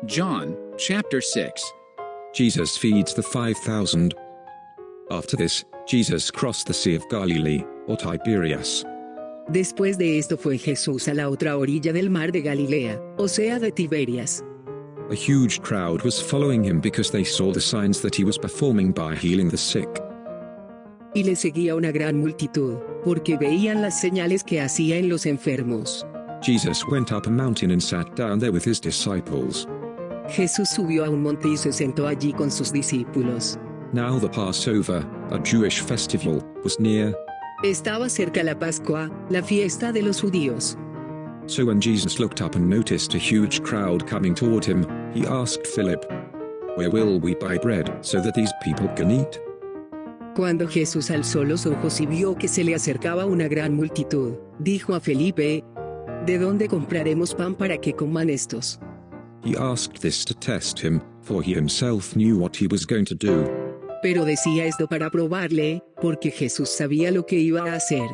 John, chapter 6. Jesus feeds the 5,000. After this, Jesus crossed the Sea of Galilee, or Tiberias. Después de esto fue Jesús a la otra orilla del mar de Galilea, o sea de Tiberias. A huge crowd was following him because they saw the signs that he was performing by healing the sick. Y le seguía una gran multitud, porque veían las señales que hacía en los enfermos. Jesus went up a mountain and sat down there with his disciples. Jesús subió a un monte y se sentó allí con sus discípulos. Now the Passover, a Jewish festival, was near. Estaba cerca la Pascua, la fiesta de los judíos. So when Jesus looked up and noticed a huge crowd coming toward him, he asked Philip, "Where will we buy bread so that these people can eat?" Cuando Jesús alzó los ojos y vio que se le acercaba una gran multitud, dijo a Felipe, ¿de dónde compraremos pan para que coman estos? He asked this to test him, for he himself knew what he was going to do. Pero decía esto para probarle, porque Jesús sabía lo que iba a hacer.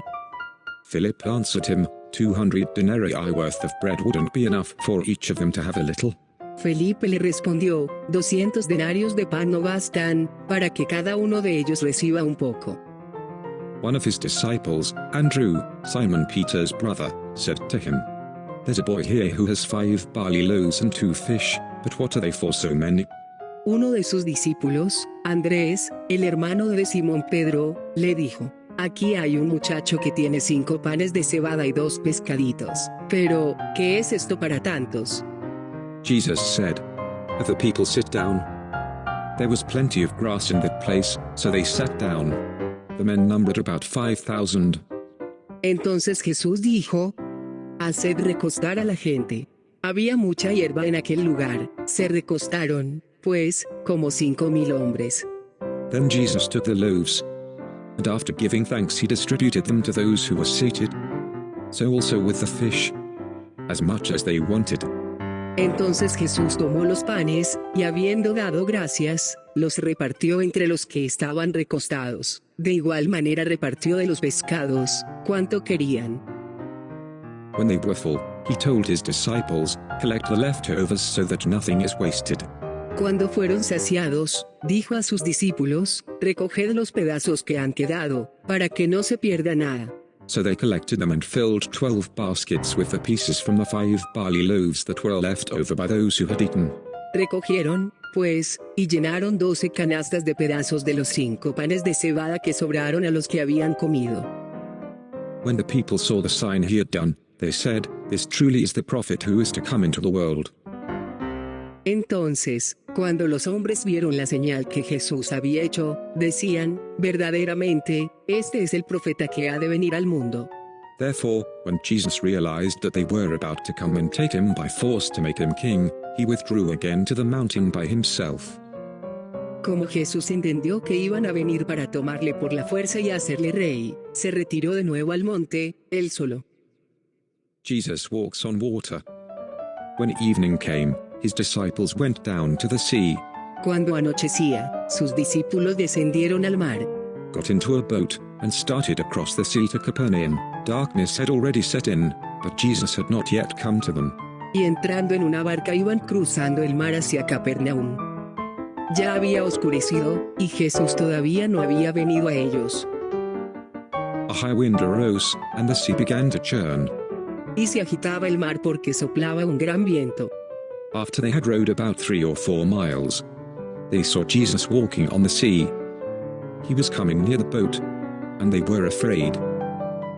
Philip answered him, 200 denarii worth of bread wouldn't be enough for each of them to have a little. Felipe le respondió, 200 denarios de pan no bastan, para que cada uno de ellos reciba un poco. One of his disciples, Andrew, Simon Peter's brother, said to him, "There's a boy here who has 5 barley loaves and 2 fish, but what are they for so many?" Uno de sus discípulos, Andrés, el hermano de Simón Pedro, le dijo, aquí hay un muchacho que tiene 5 panes de cebada y 2 pescaditos. Pero, ¿qué es esto para tantos? Jesus said, "Have the people sit down." There was plenty of grass in that place, so they sat down. The men numbered about 5,000. Entonces Jesús dijo, haced recostar a la gente. Había mucha hierba en aquel lugar, se recostaron, pues, como 5,000 hombres. Then Jesus took the loaves, and after giving thanks he distributed them to those who were seated. So also with the fish, as much as they wanted. Entonces Jesús tomó los panes, y habiendo dado gracias, los repartió entre los que estaban recostados. De igual manera repartió de los pescados, cuanto querían. When they were full, he told his disciples, "Collect the leftovers so that nothing is wasted." Cuando fueron saciados, dijo a sus discípulos, recoged los pedazos que han quedado, para que no se pierda nada. So they collected them and filled 12 baskets with the pieces from the 5 barley loaves that were left over by those who had eaten. Recogieron, pues, y llenaron 12 canastas de pedazos de los 5 panes de cebada que sobraron a los que habían comido. When the people saw the sign he had done, they said, "This truly is the prophet who is to come into the world." Entonces, cuando los hombres vieron la señal que Jesús había hecho, decían, verdaderamente, este es el profeta que ha de venir al mundo. Therefore, when Jesus realized that they were about to come and take him by force to make him king, he withdrew again to the mountain by himself. Como Jesús entendió que iban a venir para tomarle por la fuerza y hacerle rey, se retiró de nuevo al monte, él solo. Jesus walks on water. When evening came, his disciples went down to the sea, Cuando anochecía, sus discípulos descendieron al mar, got into a boat, and started across the sea to Capernaum. Darkness had already set in, but Jesus had not yet come to them. y entrando en una barca iban cruzando el mar hacia Capernaum. Ya había oscurecido, y Jesús todavía no había venido a ellos. A high wind arose, and the sea began to churn. Y se agitaba el mar porque soplaba un gran viento. After they had rowed about 3 or 4 miles, they saw Jesus walking on the sea. He was coming near the boat, and they were afraid.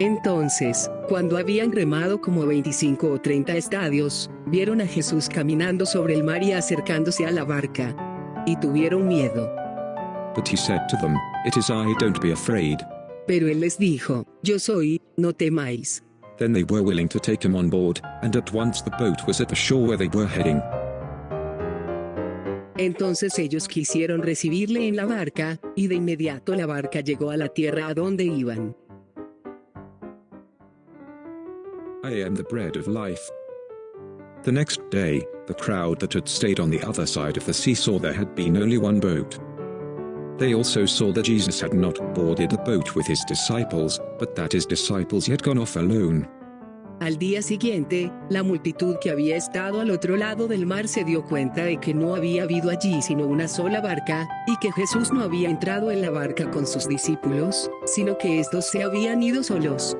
Entonces, cuando habían remado como 25 o 30 estadios, vieron a Jesús caminando sobre el mar y acercándose a la barca. Y tuvieron miedo. But he said to them, "It is I, don't be afraid." Pero él les dijo, yo soy, no temáis. Then they were willing to take him on board, and at once the boat was at the shore where they were heading. Entonces ellos quisieron recibirle en la barca, y de inmediato la barca llegó a la tierra a donde iban. I am the bread of life. The next day, the crowd that had stayed on the other side of the sea saw there had been only one boat. They also saw that Jesus had not boarded the boat with his disciples, but that his disciples had gone off alone. Al día siguiente, la multitud que había estado al otro lado del mar se dio cuenta de que no había habido allí sino una sola barca, y que Jesús no había entrado en la barca con sus discípulos, sino que estos se habían ido solos.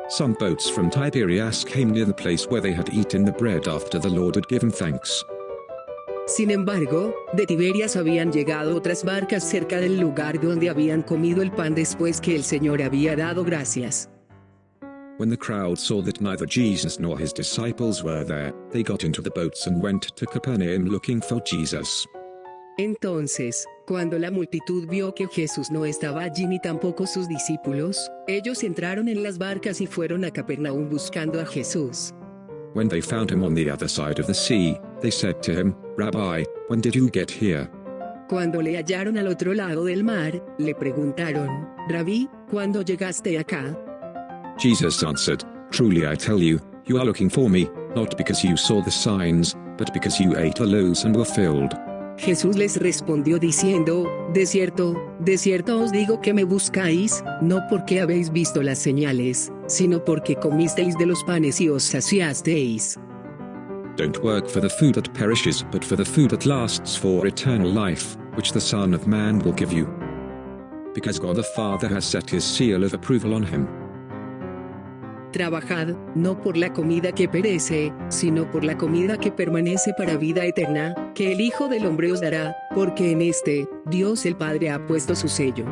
Some boats from Tiberias came near the place where they had eaten the bread after the Lord had given thanks. Sin embargo, de Tiberias habían llegado otras barcas cerca del lugar donde habían comido el pan después que el Señor había dado gracias. When the crowd saw that neither Jesus nor his disciples were there, they got into the boats and went to Capernaum looking for Jesus. Entonces, cuando la multitud vio que Jesús no estaba allí ni tampoco sus discípulos, ellos entraron en las barcas y fueron a Capernaum buscando a Jesús. When they found him on the other side of the sea, they said to him, Rabbi, when did you get here? Cuando le hallaron al otro lado del mar, le preguntaron, Rabí, ¿cuándo llegaste acá? Jesus answered, Truly I tell you, you are looking for me, not because you saw the signs, but because you ate the loaves and were filled. Jesús les respondió diciendo, de cierto os digo que me buscáis, no porque habéis visto las señales, sino porque comisteis de los panes y os saciasteis. Don't work for the food that perishes, but for the food that lasts for eternal life, which the Son of Man will give you. Because God the Father has set his seal of approval on him. Trabajad, no por la comida que perece, sino por la comida que permanece para vida eterna, que el Hijo del Hombre os dará, porque en este, Dios el Padre ha puesto su sello.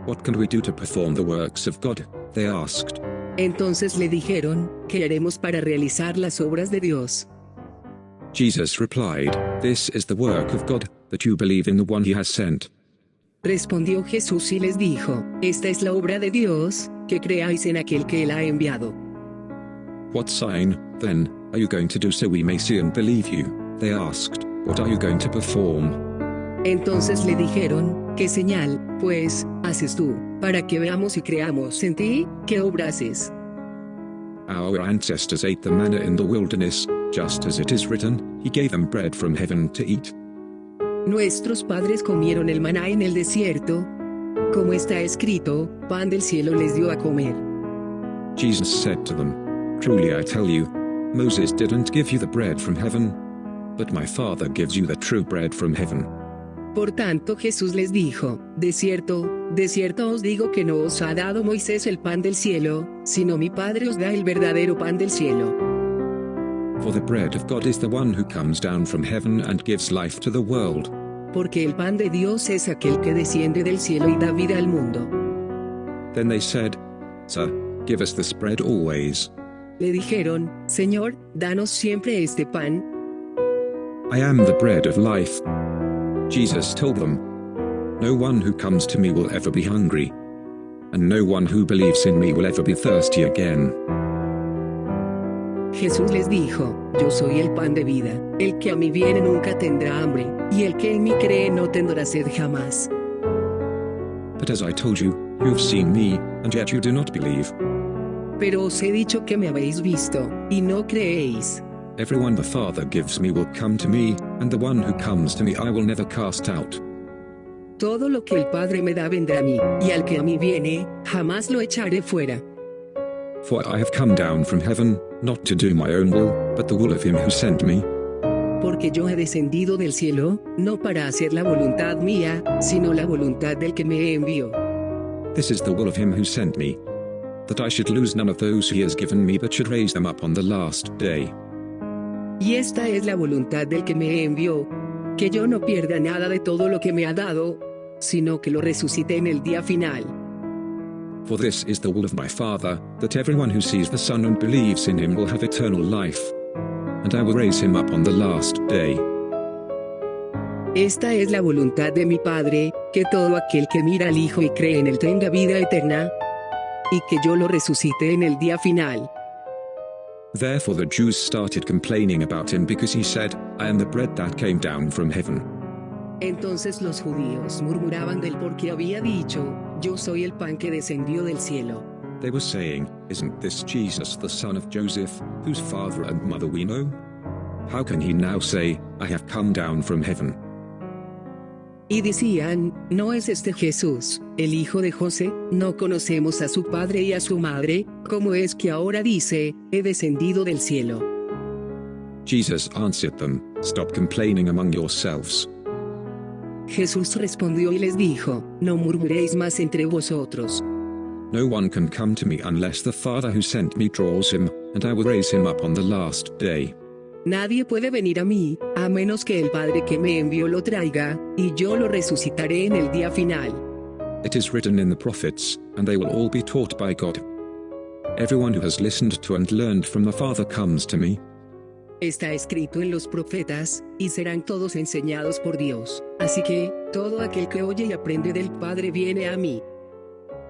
What can we do to perform the works of God? They asked. Entonces le dijeron, ¿qué haremos para realizar las obras de Dios? Jesus replied, This is the work of God, that you believe in the one he has sent. Respondió Jesús y les dijo, esta es la obra de Dios, que creáis en aquel que él ha enviado. What sign, then, are you going to do so we may see and believe you? They asked, What are you going to perform? Entonces le dijeron, ¿qué señal, pues, haces tú, para que veamos y creamos en ti? ¿Qué obra haces? Our ancestors ate the manna in the wilderness, just as it is written, he gave them bread from heaven to eat. Nuestros padres comieron el maná en el desierto. Como está escrito, pan del cielo les dio a comer. Jesus said to them, Truly I tell you, Moses didn't give you the bread from heaven, but my Father gives you the true bread from heaven. Por tanto Jesús les dijo, de cierto os digo que no os ha dado Moisés el pan del cielo, sino mi Padre os da el verdadero pan del cielo. For the bread of God is the one who comes down from heaven and gives life to the world. Porque el pan de Dios es aquel que desciende del cielo y da vida al mundo. Then they said, Sir, give us this bread always. Le dijeron, Señor, danos siempre este pan. I am the bread of life. Jesus told them, No one who comes to me will ever be hungry, and no one who believes in me will ever be thirsty again. Jesús les dijo, yo soy el pan de vida, el que a mí viene nunca tendrá hambre, y el que en mí cree no tendrá sed jamás. But as I told you, you have seen me, and yet you do not believe. Pero os he dicho que me habéis visto, y no creéis. Everyone the Father gives me will come to me, and the one who comes to me I will never cast out. Todo lo que el Padre me da vendrá a mí, y al que a mí viene, jamás lo echaré fuera. For I have come down from heaven, not to do my own will, but the will of him who sent me. Porque yo he descendido del cielo, no para hacer la voluntad mía, sino la voluntad del que me envió. This is the will of him who sent me, that I should lose none of those he has given me but should raise them up on the last day. Y esta es la voluntad del que me envió, que yo no pierda nada de todo lo que me ha dado, sino que lo resucite en el día final. For this is the will of my Father, that everyone who sees the Son and believes in him will have eternal life, and I will raise him up on the last day. Esta es la voluntad de mi Padre, que todo aquel que mira al Hijo y cree en él tenga vida eterna, y que yo lo resucite en el día final. Therefore the Jews started complaining about him because he said, I am the bread that came down from heaven. Entonces los judíos murmuraban del porque había dicho, yo soy el pan que descendió del cielo. They were saying, Isn't this Jesus the son of Joseph, whose father and mother we know? How can he now say, I have come down from heaven? Y decían, ¿no es este Jesús, el hijo de José? ¿No conocemos a su padre y a su madre? ¿Cómo es que ahora dice, he descendido del cielo? Jesus answered them, "Stop complaining among yourselves. Jesús respondió y les dijo, no murmuréis más entre vosotros. No one can come to me unless the Father who sent me draws him, and I will raise him up on the last day." Nadie puede venir a mí, a menos que el Padre que me envió lo traiga, y yo lo resucitaré en el día final. It is written in the prophets, and they will all be taught by God. Everyone who has listened to and learned from the Father comes to me. Está escrito en los profetas, y serán todos enseñados por Dios. Así que, todo aquel que oye y aprende del Padre viene a mí.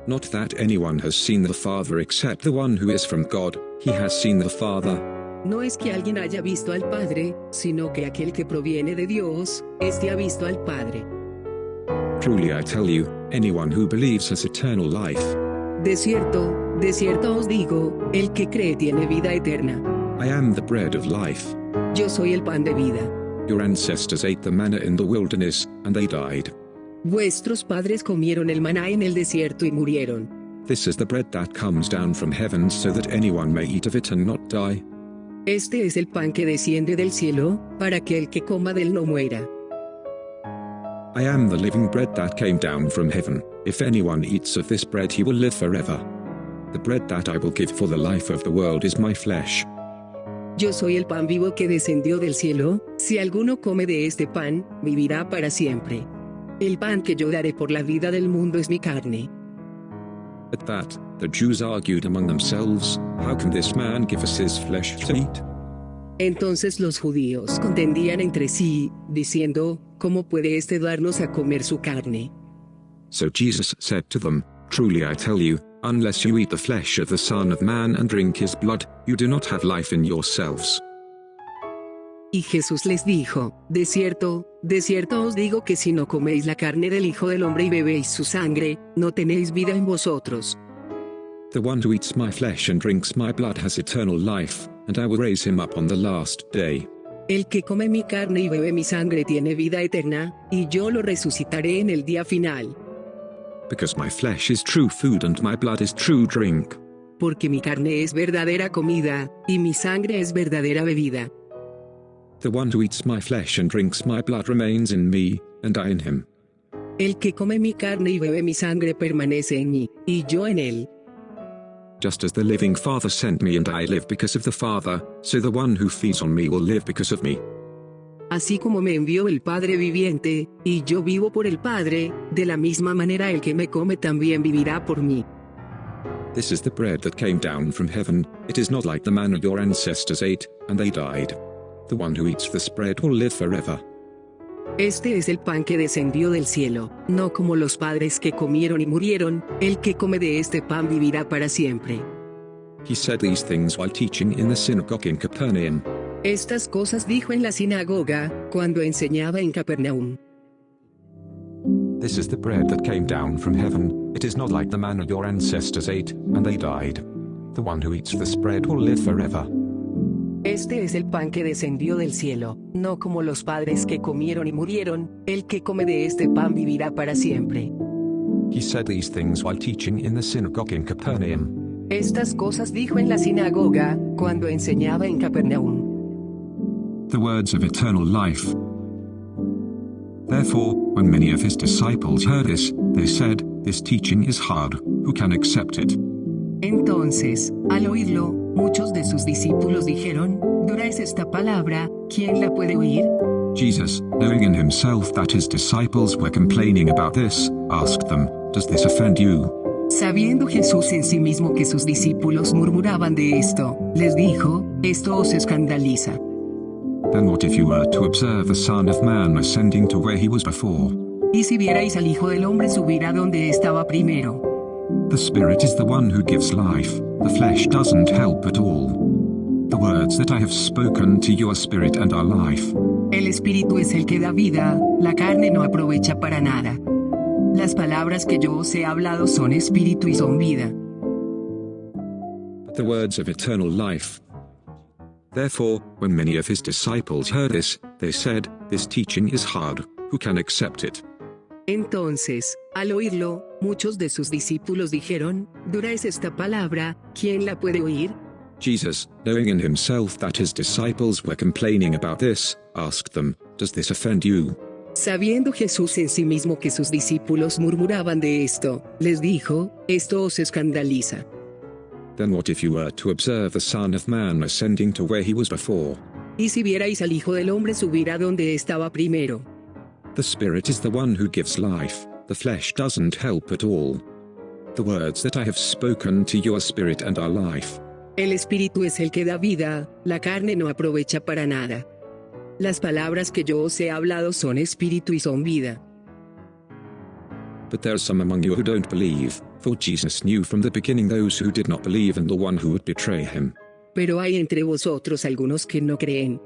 Not that anyone has seen the Father except the one who is from God, he has seen the Father. No es que alguien haya visto al Padre, sino que aquel que proviene de Dios, este ha visto al Padre. Truly I tell you, anyone who believes has eternal life. De cierto os digo, el que cree tiene vida eterna. I am the bread of life. Yo soy el pan de vida. Your ancestors ate the manna in the wilderness, and they died. Vuestros padres comieron el maná en el desierto y murieron. This is the bread that comes down from heaven so that anyone may eat of it and not die. Este es el pan que desciende del cielo, para que el que coma de él no muera. I am the living bread that came down from heaven. If anyone eats of this bread he will live forever. The bread that I will give for the life of the world is my flesh. Yo soy el pan vivo que descendió del cielo, si alguno come de este pan, vivirá para siempre. El pan que yo daré por la vida del mundo es mi carne. At that, the Jews argued among themselves, "How can this man give us his flesh to eat?" Entonces los judíos contendían entre sí, diciendo, ¿cómo puede este darnos a comer su carne? So Jesus said to them, "Truly I tell you, unless you eat the flesh of the Son of Man and drink his blood, you do not have life in yourselves." Y Jesús les dijo, de cierto os digo que si no coméis la carne del Hijo del Hombre y bebéis su sangre, no tenéis vida en vosotros. The one who eats my flesh and drinks my blood has eternal life, and I will raise him up on the last day. El que come mi carne y bebe mi sangre tiene vida eterna, y yo lo resucitaré en el día final. Because my flesh is true food and my blood is true drink. Porque mi carne es verdadera comida, y mi sangre es verdadera bebida. The one who eats my flesh and drinks my blood remains in me, and I in him. El que come mi carne y bebe mi sangre permanece en mí, y yo en él. Just as the living Father sent me and I live because of the Father, so the one who feeds on me will live because of me. Así como me envió el Padre viviente, y yo vivo por el Padre, de la misma manera el que me come también vivirá por mí. This is the bread that came down from heaven. It is not like the manna your ancestors ate, and they died. The one who eats this bread will live forever. Este es el pan que descendió del cielo, no como los padres que comieron y murieron, el que come de este pan vivirá para siempre. He said these things while teaching in the synagogue in Capernaum. Estas cosas dijo en la sinagoga, cuando enseñaba en Capernaum. This is the bread that came down from heaven. It is not like the manna your ancestors ate, and they died. The one who eats this bread will live forever. Este es el pan que descendió del cielo, no como los padres que comieron y murieron, el que come de este pan vivirá para siempre. He said these things while teaching in the synagogue in Capernaum. Estas cosas dijo en la sinagoga, cuando enseñaba en Capernaum. The words of eternal life. Therefore, when many of his disciples heard this, they said, "This teaching is hard, who can accept it?" Entonces, al oírlo, muchos de sus discípulos dijeron, dura es esta palabra, ¿quién la puede oír? Jesus, knowing in himself that his disciples were complaining about this, asked them, "Does this offend you?" Sabiendo Jesús en sí mismo que sus discípulos murmuraban de esto, les dijo, ¿esto os escandaliza? Then what if you were to observe the Son of Man ascending to where he was before? Y si vierais al Hijo del Hombre subir a donde estaba primero. The Spirit is the one who gives life, the flesh doesn't help at all. The words that I have spoken to you are spirit and are life. El Espíritu es el que da vida, la carne no aprovecha para nada. Las palabras que yo os he hablado son espíritu y son vida. The words of eternal life. Therefore, when many of his disciples heard this, they said, "This teaching is hard, who can accept it?" Entonces, al oírlo, muchos de sus discípulos dijeron, dura es esta palabra, ¿quién la puede oír? Jesus, knowing in himself that his disciples were complaining about this, asked them, Does this offend you? Sabiendo Jesús en sí mismo que sus discípulos murmuraban de esto, les dijo, ¿esto os escandaliza? Then what if you were to observe the Son of Man ascending to where he was before? Y si vierais al Hijo del Hombre subir a donde estaba primero. The Spirit is the one who gives life, the flesh doesn't help at all. The words that I have spoken to you are spirit and are life. El Espíritu es el que da vida, la carne no aprovecha para nada. Las palabras que yo os he hablado son espíritu y son vida. But there are some among you who don't believe, for Jesus knew from the beginning those who did not believe and the one who would betray him. Pero hay entre vosotros algunos que no creen.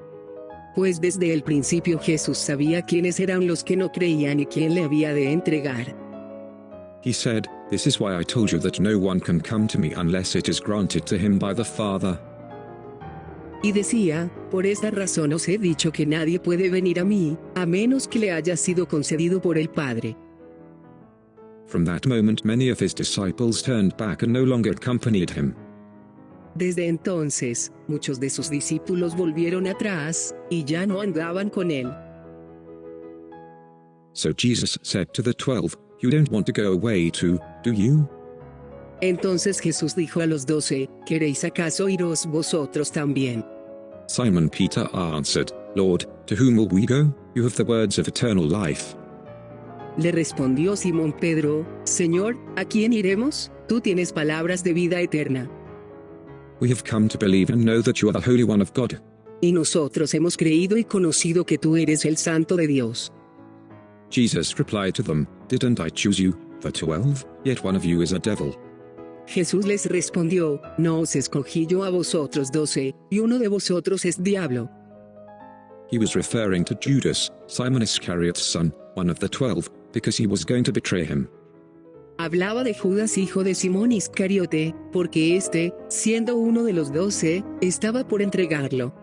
Pues desde el principio Jesús sabía quiénes eran los que no creían y quién le había de entregar. He said, This is why I told you that no one can come to me unless it is granted to him by the Father. Y decía, por esta razón os he dicho que nadie puede venir a mí, a menos que le haya sido concedido por el Padre. From that moment many of his disciples turned back and no longer accompanied him. Desde entonces, muchos de sus discípulos volvieron atrás, y ya no andaban con él. So Jesus said to the 12, You don't want to go away too, do you? Entonces Jesús dijo a los 12, ¿queréis acaso iros vosotros también? Simon Peter answered, Lord, to whom will we go? You have the words of eternal life. Le respondió Simón Pedro, Señor, ¿a quién iremos? Tú tienes palabras de vida eterna. We have come to believe and know that you are the Holy One of God. Y nosotros hemos creído y conocido que tú eres el Santo de Dios. Jesus replied to them, Didn't I choose you, the 12? Yet one of you is a devil. Jesús les respondió, ¿no os escogí yo a vosotros 12, y uno de vosotros es diablo? He was referring to Judas, Simon Iscariot's son, one of the 12, because he was going to betray him. Hablaba de Judas hijo de Simón Iscariote, porque éste, siendo uno de los 12, estaba por entregarlo.